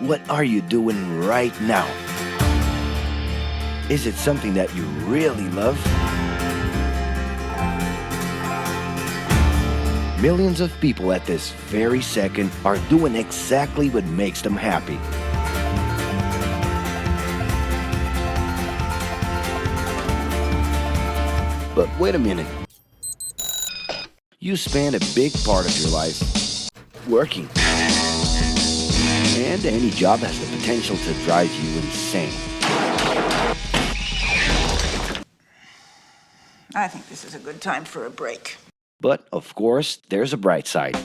What are you doing right now? Is it something that you really love? Millions of people at this very second are doing exactly what makes them happy. But wait a minute. You spend a big part of your life working. And any job has the potential to drive you insane. I think this is a good time for a break. But, of course, there's a bright side.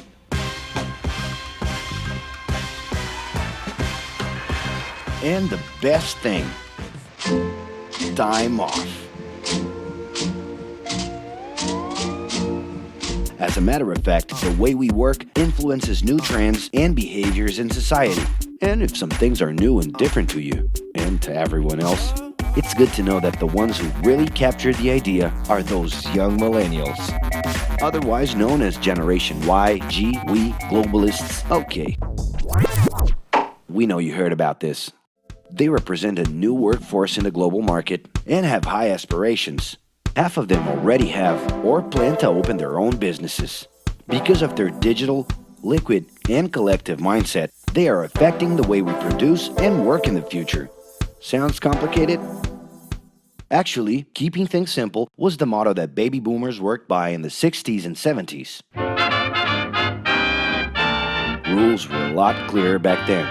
And the best thing, time off. As a matter of fact, the way we work influences new trends and behaviors in society. And if some things are new and different to you, and to everyone else, it's good to know that the ones who really captured the idea are those young millennials. Otherwise known as Generation Y, G, we, globalists, okay. We know you heard about this. They represent a new workforce in the global market and have high aspirations. Half of them already have or plan to open their own businesses. Because of their digital, liquid, and collective mindset, they are affecting the way we produce and work in the future. Sounds complicated? Actually, keeping things simple was the motto that baby boomers worked by in the 60s and 70s. Rules were a lot clearer back then.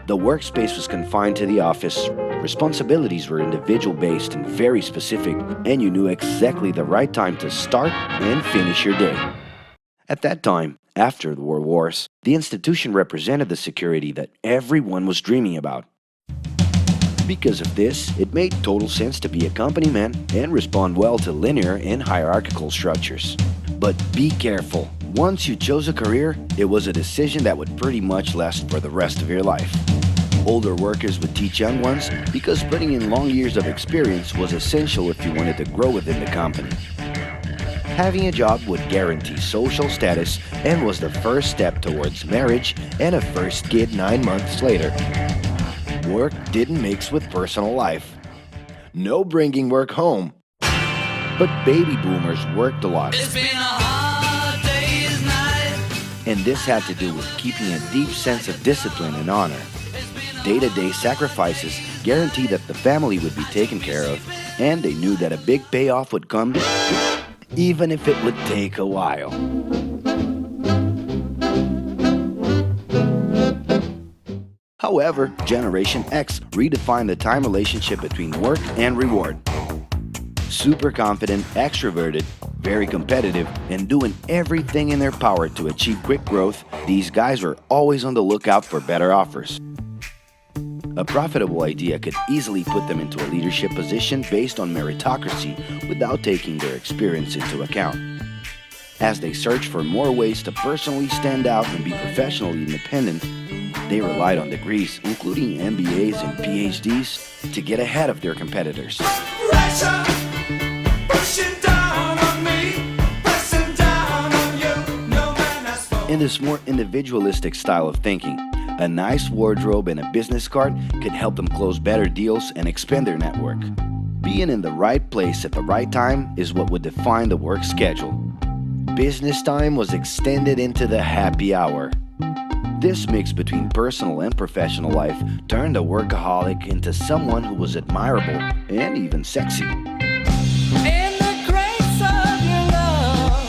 The workspace was confined to the office, responsibilities were individual-based and very specific, and you knew exactly the right time to start and finish your day. At that time, after the World Wars, the institution represented the security that everyone was dreaming about. Because of this, it made total sense to be a company man and respond well to linear and hierarchical structures. But be careful. Once you chose a career, it was a decision that would pretty much last for the rest of your life. Older workers would teach young ones because putting in long years of experience was essential if you wanted to grow within the company. Having a job would guarantee social status and was the first step towards marriage and a first kid 9 months later. Work didn't mix with personal life. No bringing work home. But baby boomers worked a lot. It's been a hard day's night. And this had to do with keeping a deep sense of discipline and honor. Day-to-day sacrifices guaranteed that the family would be taken care of, and they knew that a big payoff would come, even if it would take a while. However, Generation X redefined the time relationship between work and reward. Super confident, extroverted, very competitive, and doing everything in their power to achieve quick growth, these guys were always on the lookout for better offers. A profitable idea could easily put them into a leadership position based on meritocracy without taking their experience into account. As they searched for more ways to personally stand out and be professionally independent, they relied on degrees, including MBAs and PhDs, to get ahead of their competitors. Pressure, pushing down on me, pressing down on you. No man has spoken. In this more individualistic style of thinking, a nice wardrobe and a business card could help them close better deals and expand their network. Being in the right place at the right time is what would define the work schedule. Business time was extended into the happy hour. This mix between personal and professional life turned a workaholic into someone who was admirable and even sexy. In the grace of your love.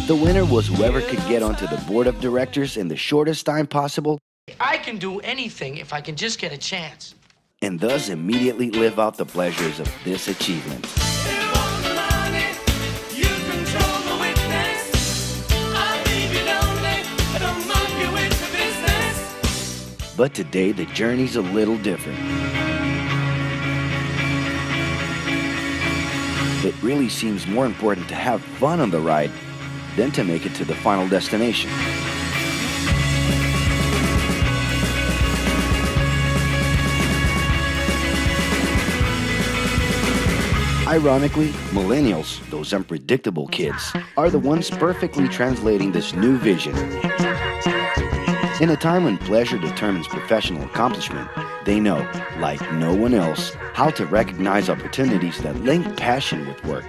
The winner was whoever could get onto the board of directors in the shortest time possible I can do anything if I can just get a chance. and thus immediately live out the pleasures of this achievement. You want the money, you control the witness. I leave you lonely, I don't move you into business. But today the journey's a little different. It really seems more important to have fun on the ride than to make it to the final destination. Ironically, millennials, those unpredictable kids, are the ones perfectly translating this new vision. In a time when pleasure determines professional accomplishment, they know, like no one else, how to recognize opportunities that link passion with work.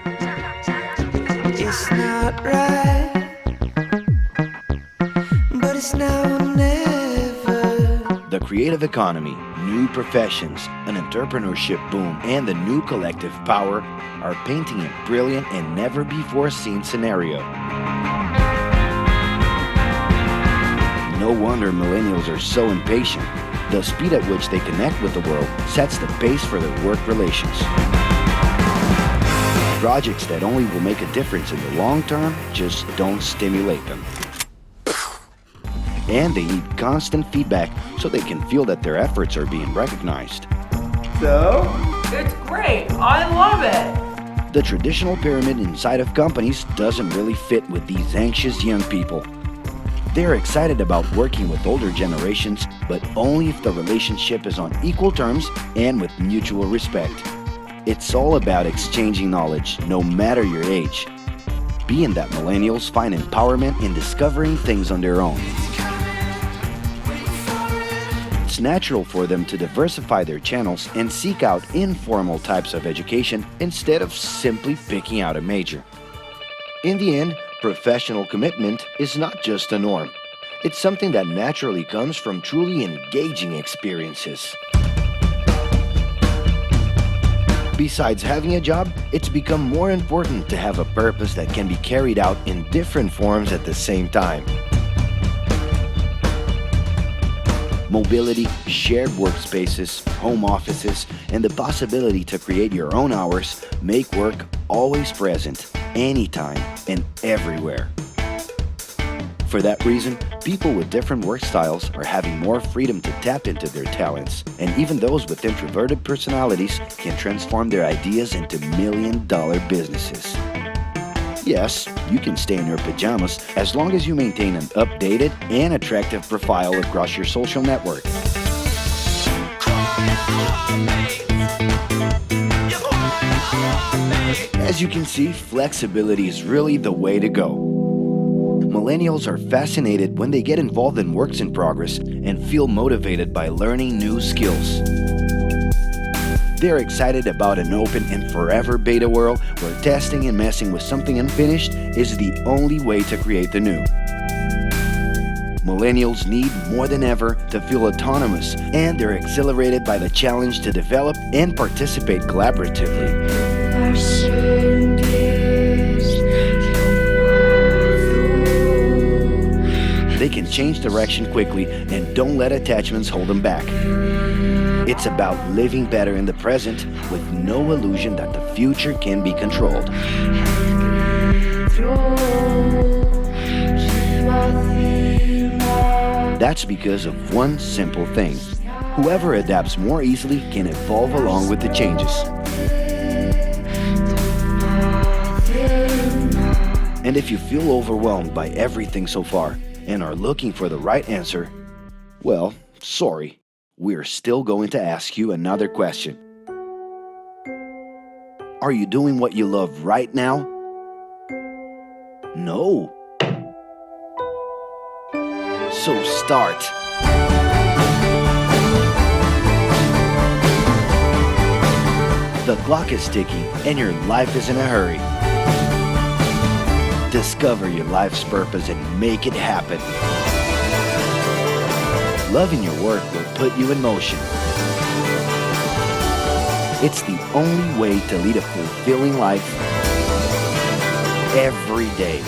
It's not right, but it's now or never. The creative economy, new professions, an entrepreneurship boom, and the new collective power are painting a brilliant and never-before-seen scenario. No wonder millennials are so impatient. The speed at which they connect with the world sets the pace for their work relations. Projects that only will make a difference in the long term just don't stimulate them. And they need constant feedback so they can feel that their efforts are being recognized. So? It's great. I love it. The traditional pyramid inside of companies doesn't really fit with these anxious young people. They're excited about working with older generations, but only if the relationship is on equal terms and with mutual respect. It's all about exchanging knowledge, no matter your age. Being that millennials find empowerment in discovering things on their own. It's natural for them to diversify their channels and seek out informal types of education instead of simply picking out a major. In the end, professional commitment is not just a norm. It's something that naturally comes from truly engaging experiences. Besides having a job, it's become more important to have a purpose that can be carried out in different forms at the same time. Mobility, shared workspaces, home offices, and the possibility to create your own hours make work always present, anytime and everywhere. For that reason, people with different work styles are having more freedom to tap into their talents, and even those with introverted personalities can transform their ideas into million-dollar businesses. Yes, you can stay in your pajamas as long as you maintain an updated and attractive profile across your social network. As you can see, flexibility is really the way to go. Millennials are fascinated when they get involved in works in progress and feel motivated by learning new skills. They're excited about an open and forever beta world where testing and messing with something unfinished is the only way to create the new. Millennials need more than ever to feel autonomous, and they're exhilarated by the challenge to develop and participate collaboratively. They can change direction quickly and don't let attachments hold them back. It's about living better in the present with no illusion that the future can be controlled. That's because of one simple thing. Whoever adapts more easily can evolve along with the changes. And if you feel overwhelmed by everything so far and are looking for the right answer, well, sorry. We're still going to ask you another question. Are you doing what you love right now? No. So start. The clock is ticking and your life is in a hurry. Discover your life's purpose and make it happen. Loving your work will put you in motion. It's the only way to lead a fulfilling life every day.